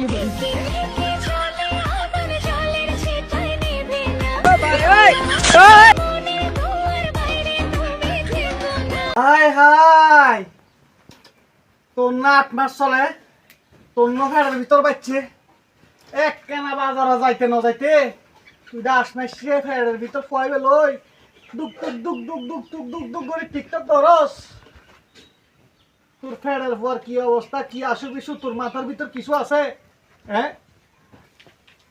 high high তোর না 8 মাস চলে তোর ফেরার ভিতর বাচ্চে এক কেনা বাজারে যাইতে না যাইতে তুই 10 মাস ফেরার ভিতর ফুয়াইবে লই দুক দুক দুক দুক দুক দুক দুক দুক করে টিকটক ধরস তোর ফেরার পর কি অবস্থা কি আসু বিশু তোর মাথার ভিতর কিছু আছে হ্যাঁ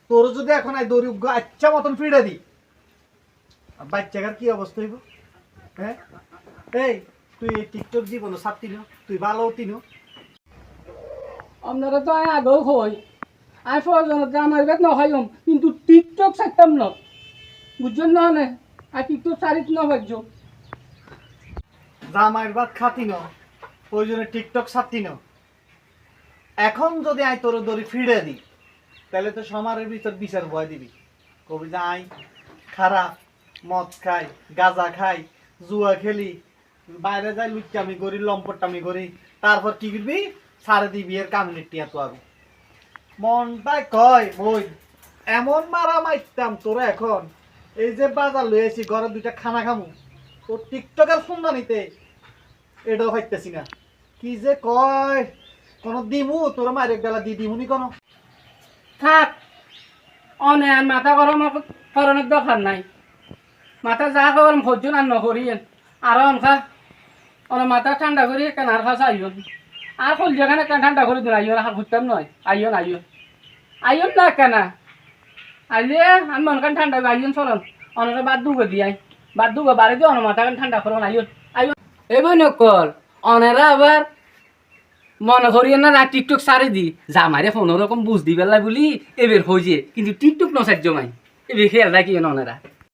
তোর যদি এখন এই দড়ি আচ্ছা মতন ফিরে দি বাচ্চাটার কি অবস্থা হইব হ্যাঁ এই তুই এই টিকটক জীবন ছাড়তি না তুই ভালো হতি না আপনারা তো আগেও হই আই ফজনত আমার বেত নহাইম কিন্তু টিকটক ছাড়তাম না বুঝছেন না নে আর টিকটক ছাড়িত না ভাজ্য জামাইয়ের ভাত খাতি না ওই জন্য টিকটক ছাড়তি না এখন যদি আই তোর দড়ি ফিরে দি তাহলে তো সমাজের ভিতর বিচার ভয় দিবি কবি যে আই খারাপ মদ খাই গাঁজা খাই জুয়া খেলি বাইরে যাই লুচ্চামি করি লম্পটামি করি তারপর কি করবি সারে দিবি এর কামড়ে টিয়া তো আমি মনটাই কয় বই এমন মারা মারতাম তোরা এখন এই যে বাজার লই আছি ঘরে দুইটা খানা খামু তোর টিকটকের ফুন্দানিতে এটাও খাইতেছি না কি যে কয় কোন দিমু তোরা মারে গেলা দি দিমুনি কোন থাক অনে আর মাথা গরম করানোর দরকার নাই মাথা যা গরম ভোজন আর নহরিয়েন আর অনখা অনে মাথা ঠান্ডা করি কেন আর খাস আইন আর হল যেখানে কেন ঠান্ডা করে দিন আইন আর ঘুরতাম নয় আইন আইন আইন না কেন আইলে আমি মনকান ঠান্ডা আইন চলন অনেকে বাদ দুগো দিয়াই বাদ দুগো বাড়ি দিয়ে অন মাথা কান ঠান্ডা করুন আইন আইন এবার নকল অনেরা আবার মনে করিয়ে না টিকটক সারি দি জামাইরে কোনো রকম বুঝ দি পেলাই বলি এবার হয়েছে কিন্তু টিকটক নসার জমাই এবার খেয়াল রাখি অনেরা